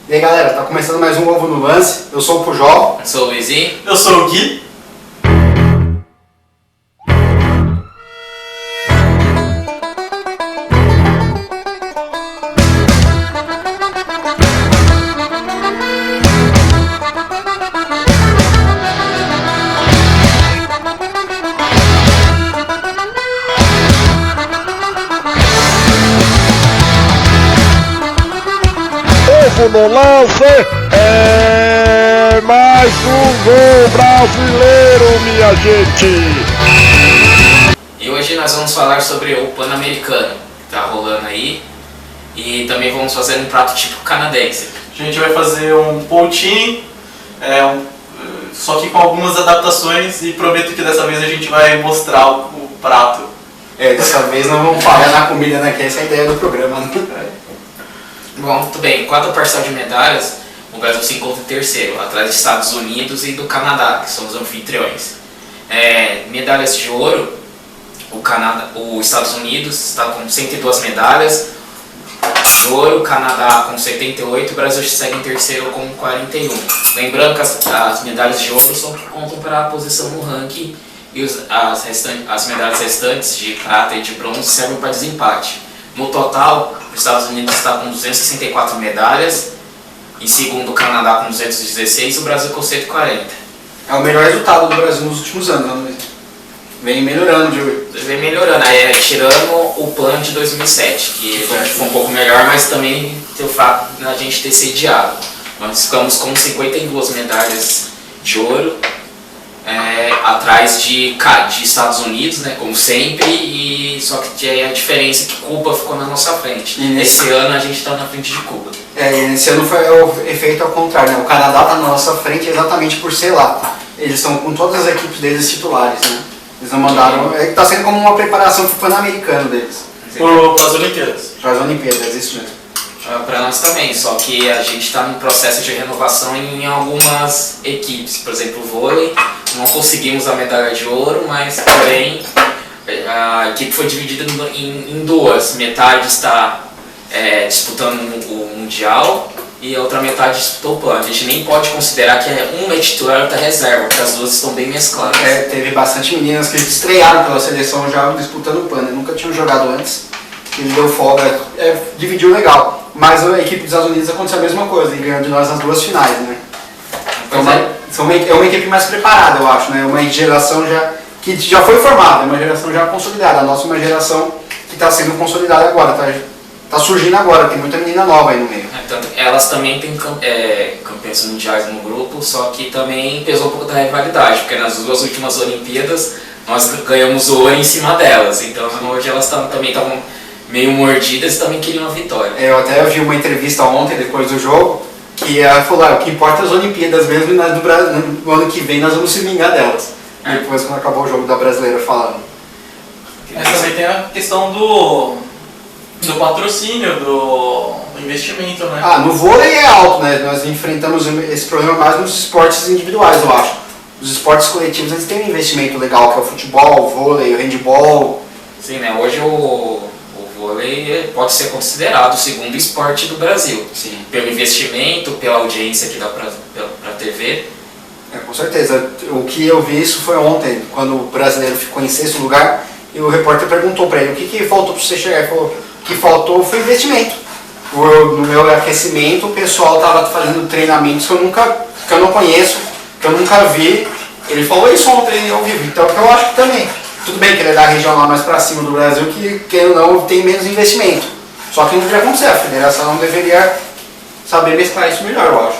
E aí galera, tá começando mais um Ovo no Lance. Eu sou o Pujol. Eu sou o Luizinho. Eu sou o Gui. Ovo no Lance é mais um gol brasileiro, minha gente. E hoje nós vamos falar sobre o Pan-Americano que tá rolando aí. E também vamos fazer um prato típico canadense. A gente vai fazer um poutine, só que com algumas adaptações, e prometo que dessa vez a gente vai mostrar o prato. Dessa vez não vamos falhar na comida, né? Que essa é a ideia do programa, né? Bom, muito bem. Quanto ao parcial de medalhas, o Brasil se encontra em terceiro, atrás dos Estados Unidos e do Canadá, que são os anfitriões. Medalhas de ouro, os Estados Unidos está com 102 medalhas de ouro, o Canadá com 78, o Brasil segue em terceiro com 41. Lembrando que as medalhas de ouro só contam para a posição no ranking e as medalhas restantes de prata e de bronze servem para desempate. No total, os Estados Unidos está com 264 medalhas, em segundo o Canadá com 216 e o Brasil com 140. É o melhor resultado do Brasil nos últimos anos, né? Vem melhorando, Vem melhorando, tirando o PAN de 2007, que foi um pouco melhor, mas também tem o fato da gente ter sediado. Nós ficamos com 52 medalhas de ouro, atrás de Estados Unidos, né, como sempre, só que a diferença é que Cuba ficou na nossa frente. Esse ano a gente está na frente de Cuba. Esse ano foi o efeito ao contrário, né? O Canadá está na nossa frente exatamente por ser lá. Eles estão com todas as equipes deles titulares, né? Eles não mandaram. Está sendo como uma preparação para o Pan-Americano deles. Para as Olimpíadas. Para as Olimpíadas, isso mesmo. Para nós também, só que a gente está no processo de renovação em algumas equipes. Por exemplo, o vôlei, não conseguimos a medalha de ouro, mas porém a equipe foi dividida em duas. Metade está disputando o Mundial e a outra metade disputou o PAN. A gente nem pode considerar que uma é titular e outra é reserva, porque as duas estão bem mescladas. Teve bastante meninas que estrearam pela seleção já disputando o PAN, né? Nunca tinham jogado antes. Ele deu folga, dividiu legal. Mas a equipe dos Estados Unidos aconteceu a mesma coisa, e ganhou de nós nas duas finais, né? Então, é uma equipe mais preparada, eu acho, né? Uma geração que já foi formada, uma geração já consolidada. A nossa é uma geração que está sendo consolidada agora, tá surgindo agora, tem muita menina nova aí no meio. Elas também têm campeões mundiais no grupo, só que também pesou um pouco da rivalidade, porque nas duas últimas Olimpíadas nós ganhamos ouro em cima delas, então hoje elas também estavam meio mordidas e também queriam a vitória. Eu até vi uma entrevista ontem, depois do jogo, que ela falou, o que importa é as Olimpíadas mesmo, e nós no ano que vem nós vamos se vingar delas. Depois, quando acabou o jogo da brasileira, falando. Mas também tem a questão do patrocínio, do investimento, né? No vôlei é alto, né? Nós enfrentamos esse problema mais nos esportes individuais, eu acho. Os esportes coletivos, eles têm um investimento legal, que é o futebol, o vôlei, o handball. Sim, né? Hoje o vôlei pode ser considerado o segundo esporte do Brasil. Sim. Pelo investimento, pela audiência que dá para a TV. Com certeza. O que eu vi isso foi ontem, quando o brasileiro ficou em sexto lugar, e o repórter perguntou para ele o que faltou para você chegar. Ele falou, o que faltou foi investimento. No meu aquecimento, o pessoal estava fazendo treinamentos que eu não conheço, que eu nunca vi. Ele falou isso ontem ao vivo, então eu acho que também. Tudo bem que ele é da região lá mais pra cima do Brasil, que não tem menos investimento. Só que não deveria acontecer, a federação deveria saber mesclar isso melhor, eu acho.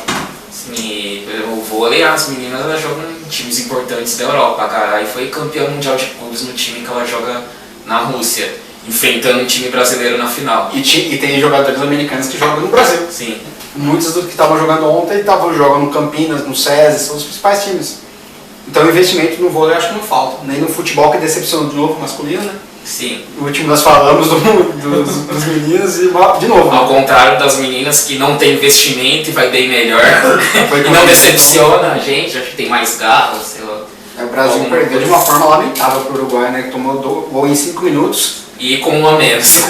Sim, e o vôlei, as meninas elas jogam em times importantes da Europa, cara. E foi campeã mundial de clubes no time que ela joga na Rússia, enfrentando um time brasileiro na final. E tem jogadores americanos que jogam no Brasil. Sim. Muitos dos que estavam jogando ontem jogam no Campinas, no SESI, são os principais times. Então o investimento no vôlei eu acho que não falta. Nem no futebol, que decepcionou de novo, masculino, né? Sim. No último nós falamos dos meninos e de novo. Ao contrário das meninas que não tem investimento e vai bem melhor. E não decepciona a gente, acho que tem mais garra, sei lá. O Brasil perdeu de uma forma lamentável para o Uruguai, né? Que tomou gol em 5 minutos. E com um a menos.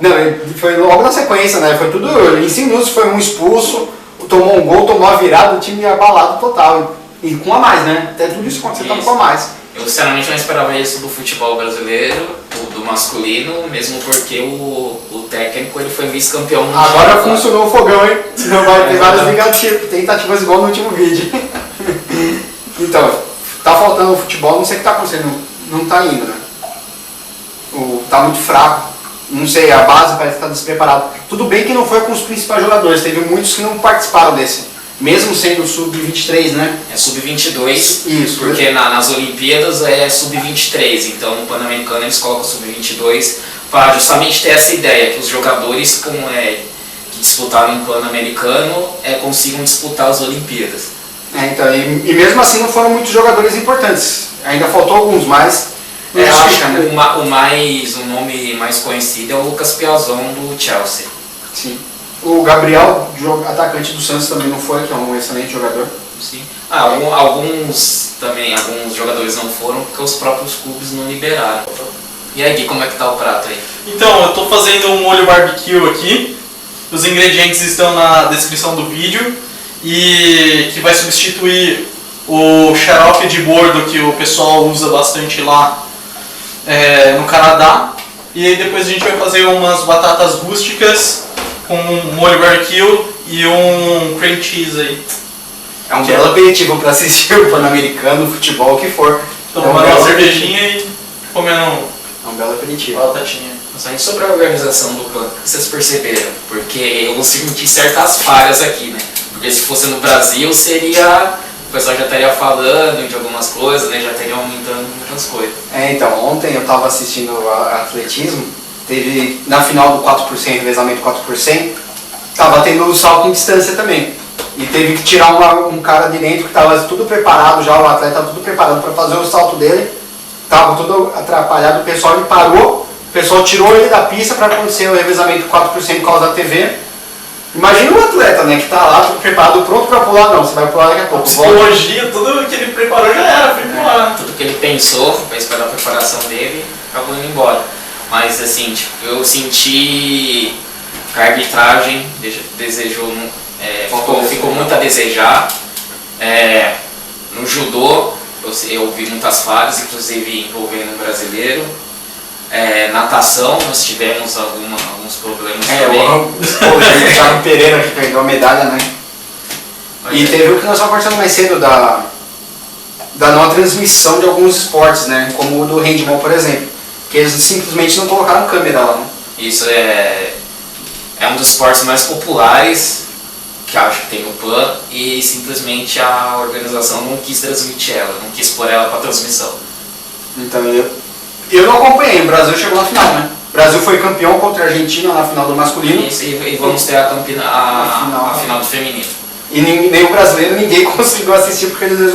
Não, foi logo na sequência, né? Foi tudo. Em 5 minutos foi um expulso, tomou um gol, tomou a virada, o time abalado total. E com a mais, né? Até tudo isso quando você tava com a mais. Eu sinceramente não esperava isso do futebol brasileiro, do masculino, mesmo porque o técnico ele foi vice-campeão mundial. Agora funcionou o fogão, hein? Senão vai ter várias tentativas igual no último vídeo. Então, tá faltando o futebol, não sei o que tá acontecendo, não tá indo, né? Tá muito fraco, não sei, a base parece que tá despreparada. Tudo bem que não foi com os principais jogadores, teve muitos que não participaram desse. Mesmo sendo sub-23, né? É sub-22, isso, porque nas Olimpíadas é sub-23, então no Pan-Americano eles colocam sub-22 para justamente ter essa ideia, que os jogadores que disputaram o Pan-Americano consigam disputar as Olimpíadas. Então, e mesmo assim não foram muitos jogadores importantes, ainda faltou alguns, mas... acho que o nome mais conhecido é o Lucas Piazon do Chelsea. Sim. O Gabriel, atacante do Santos, também não foi, que é um excelente jogador. Sim. Alguns jogadores não foram porque os próprios clubes não liberaram. E aí, Gui, como é que tá o prato aí? Então, eu tô fazendo um molho barbecue aqui. Os ingredientes estão na descrição do vídeo. E que vai substituir o xarope de bordo que o pessoal usa bastante lá no Canadá. E aí depois a gente vai fazer umas batatas rústicas com um molho barbecue e um cream cheese aí. É um belo aperitivo para assistir o Pan-Americano, o futebol, o que for. Tomando uma cervejinha e comendo É um belo aperitivo. batatinha. Mas sobre a organização do PAN, o que vocês perceberam? Porque eu senti certas falhas aqui, né? Porque se fosse no Brasil, o pessoal já estaria falando de algumas coisas, né? Já estaria aumentando muitas coisas. Então, ontem eu estava assistindo atletismo, teve na final do 4%, revezamento 4%, estava tendo o salto em distância também. E teve que tirar um cara de dentro que estava tudo preparado já, o atleta estava tudo preparado para fazer o salto dele, estava tudo atrapalhado, o pessoal ele parou, o pessoal tirou ele da pista para acontecer o revezamento 4% por causa da TV. Imagina um atleta, né, que está lá tudo preparado, pronto para pular, não, você vai pular daqui a pouco. Psicologia, tudo que ele preparou já era, foi pular. Tudo que ele pensou para esperar a preparação dele, acabou indo embora. Mas assim, eu senti que a arbitragem ficou muito a desejar. No judô, eu vi muitas falhas, inclusive envolvendo um brasileiro. Natação, nós tivemos alguns problemas também. O Thiago Pereira que perdeu a medalha, né? E teve o que nós estávamos conversando mais cedo da não transmissão de alguns esportes, né? Como o do handball, por exemplo. Que eles simplesmente não colocaram câmera lá, né? Isso é um dos esportes mais populares que acho que tem no PAN e simplesmente a organização não quis transmitir ela, não quis pôr ela para transmissão. Então eu não acompanhei, o Brasil chegou na final, né? O Brasil foi campeão contra a Argentina na final do masculino. Isso, e vamos ter a final do feminino. E nem o brasileiro, ninguém conseguiu assistir porque eles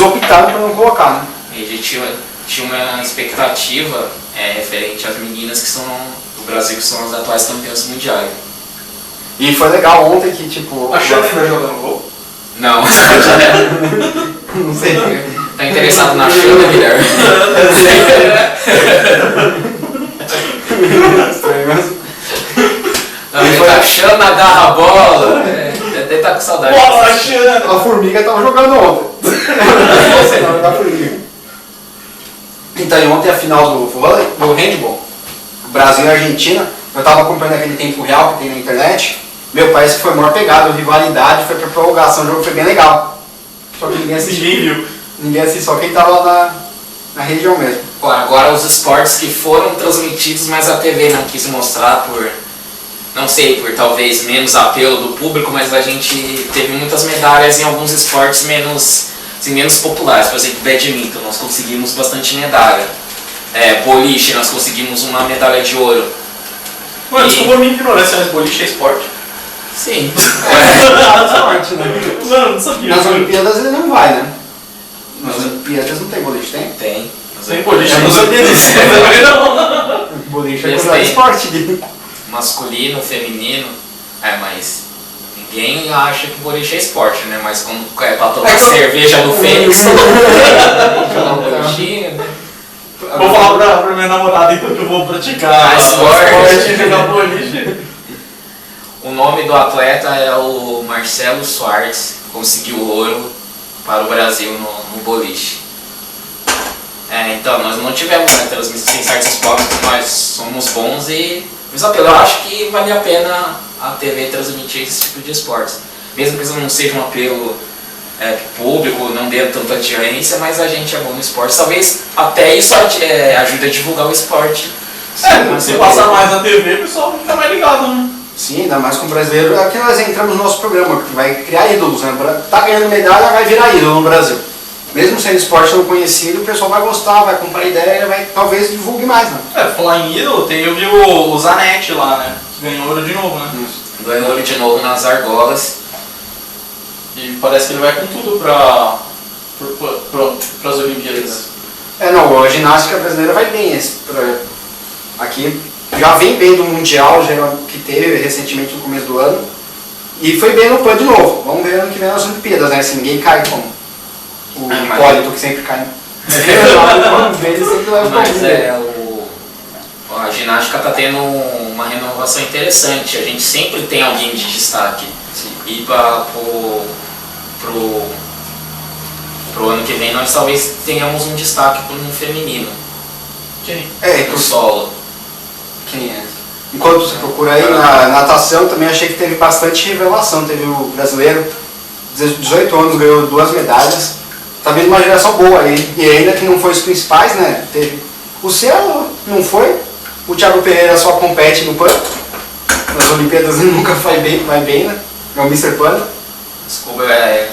optaram para não colocar, né? E a gente tinha uma expectativa referente às meninas que são do Brasil, que são as atuais campeãs mundiais. E foi legal ontem que, tipo... A Xana ainda jogando gol? Não. Não sei. Tá interessado na Xana, Guilherme? Estranho mesmo. A Xana agarra a bola. Até tá com saudade. Bola, a Xana! A Formiga tava jogando ontem. Não sei, não, da Formiga. Então, e ontem a final do handball, Brasil e Argentina, eu tava acompanhando aquele tempo real que tem na internet. Meu, parece que foi maior pegada, rivalidade, foi pra prorrogação, o jogo foi bem legal. Só que ninguém assistiu. Ninguém viu. Ninguém assistiu, só quem tava lá na região mesmo. Agora os esportes que foram transmitidos, mas a TV não quis mostrar por, não sei, por talvez menos apelo do público, mas a gente teve muitas medalhas em alguns esportes menos populares. Por exemplo, badminton, nós conseguimos bastante medalha. Boliche, nós conseguimos uma medalha de ouro. Mano, desculpa a minha ignorância, mas boliche é esporte? Sim. Sorte, né? Mano, não sabia. Nas Olimpíadas ele não vai, né? Nas Olimpíadas não tem boliche, tem? Tem. Sem boliche, Eu não não sabia disso. Não. Boliche é Eles coisa de têm. esporte. Masculino, feminino, mas ninguém acha que boliche é esporte, né? Mas quando é pra tomar cerveja no Fênix, todo mundo jogar um bolichinho, né? Vou falar pra minha namorada então que eu vou praticar esporte. jogar boliche. O nome do atleta é o Marcelo Soares, conseguiu ouro para o Brasil no boliche. Então, nós não tivemos transmissão em certos esportes, nós somos bons e eu acho que vale a pena a TV transmitir esse tipo de esportes. Mesmo que isso não seja um apelo público, não dê tanta audiência, mas a gente é bom no esporte. Talvez até isso ajude a divulgar o esporte. Se passar mais na TV, o pessoal fica mais ligado, né? Sim, ainda mais com o brasileiro. É que nós entramos no nosso programa, que vai criar ídolos, né? Tá ganhando medalha, vai virar ídolo no Brasil. Mesmo sendo esporte não conhecido, o pessoal vai gostar, vai comprar ideia, vai talvez divulgue mais, né? Falar em ídolo, eu vi o Zanetti lá, né? Que ganhou ouro de novo, né? Ganhou ouro de novo nas argolas. E parece que ele vai com tudo para as Olimpíadas. Não, a ginástica brasileira vai bem. Aqui já vem bem do Mundial, que teve recentemente no começo do ano. E foi bem no PAN de novo. Vamos ver ano que vem nas Olimpíadas, né? Se ninguém cai como o Hipólito, que sempre cai. A ginástica está tendo uma renovação interessante. A gente sempre tem alguém de destaque. E pro ano que vem nós talvez tenhamos um destaque no feminino. Quem? No solo. Quem é? Enquanto você procura aí, na natação também achei que teve bastante revelação. Teve o brasileiro, 18 anos, ganhou 2 medalhas. Tá vindo uma geração boa aí. E ainda que não foi os principais, né? Teve o Cielo, não foi. O Thiago Pereira só compete no PAN. Nas Olimpíadas ele nunca vai bem, né? É o Mr. Pan. Desculpa, tinha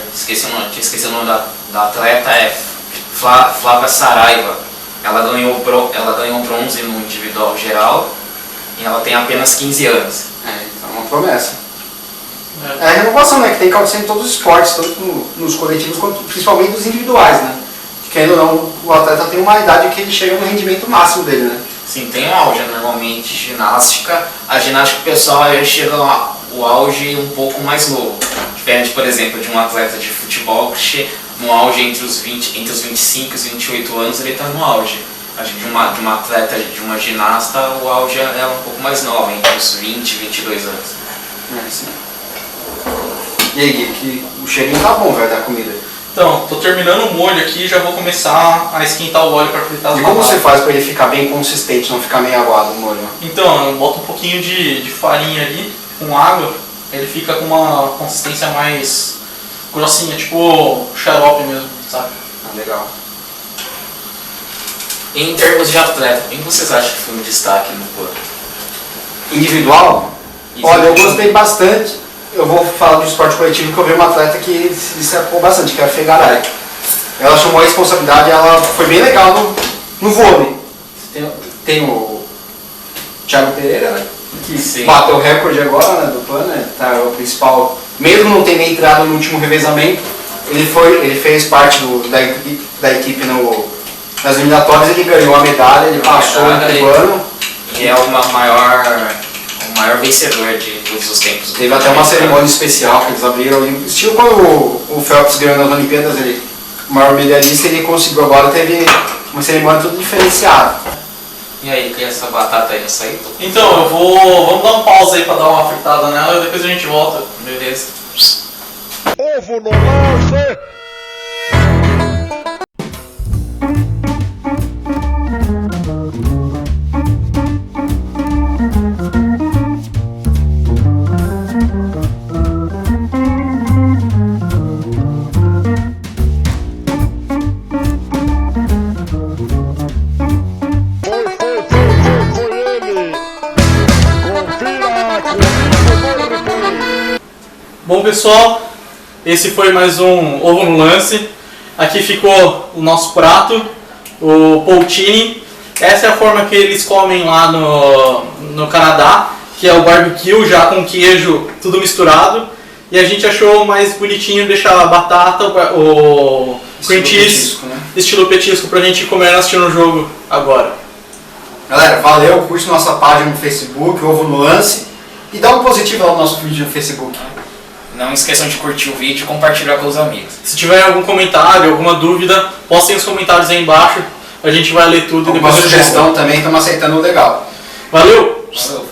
esquecido o nome da atleta, Flávia Saraiva. Ela ganhou bronze no individual geral e ela tem apenas 15 anos. Então é uma promessa. É a renovação, né? Que tem que acontecer em todos os esportes, tanto nos coletivos quanto principalmente nos individuais, né? Que ainda não, o atleta tem uma idade que ele chega no rendimento máximo dele, né? Sim, tem um auge normalmente. Ginástica, a ginástica pessoal ele chega o auge um pouco mais novo. Diferente, por exemplo, de um atleta de futebol que chega no auge entre os 25 e os 28 anos, ele está no auge. Acho que de uma atleta, de uma ginasta, o auge é um pouco mais nova, entre os 20 e 22 anos. Sim. E aí, Gui, que o cheirinho tá bom, velho, da comida. Então, tô terminando o molho aqui e já vou começar a esquentar o óleo para fritar as batatas. E como você faz para ele ficar bem consistente, não ficar meio aguado o molho? Então, eu boto um pouquinho de farinha ali com água, ele fica com uma consistência mais grossinha, tipo xarope mesmo, sabe? Legal. Em termos de atleta, quem vocês acham que foi um destaque no PAN? Individual? Olha, eu gostei bastante. Eu vou falar do esporte coletivo que eu vi uma atleta que se destacou bastante, que é a Fegaray. Ela chamou a responsabilidade, ela foi bem legal no vôlei. Tem o Thiago Pereira, né? Que bateu o recorde agora, né, do PAN, né? Tá, o principal, mesmo não tendo entrado no último revezamento, ele fez parte da equipe nas eliminatórias, ele ganhou a medalha, ele passou o ano. E é o maior vencedor de todos os tempos. Teve até uma cerimônia especial que eles abriram, estilo quando o Phelps ganhou nas Olimpíadas, o maior medalhista, ele conseguiu agora, teve uma cerimônia tudo diferenciada. E aí, que essa batata aí já saiu? Então, vamos dar uma pausa aí pra dar uma fritada nela e depois a gente volta. Beleza. Ovo no lance. Bom pessoal, esse foi mais um Ovo no Lance. Aqui ficou o nosso prato, o poutine. Essa é a forma que eles comem lá no Canadá, que é o barbecue já com queijo, tudo misturado. E a gente achou mais bonitinho deixar a batata, o cream cheese, né? Estilo petisco, pra gente comer assistindo o jogo agora. Galera, valeu, curte nossa página no Facebook, Ovo no Lance, e dá um positivo lá no nosso vídeo no Facebook. Não esqueçam de curtir o vídeo e compartilhar com os amigos. Se tiver algum comentário, alguma dúvida, postem os comentários aí embaixo. A gente vai ler tudo e Alguma depois sugestão também, estamos aceitando legal. Valeu! Valeu,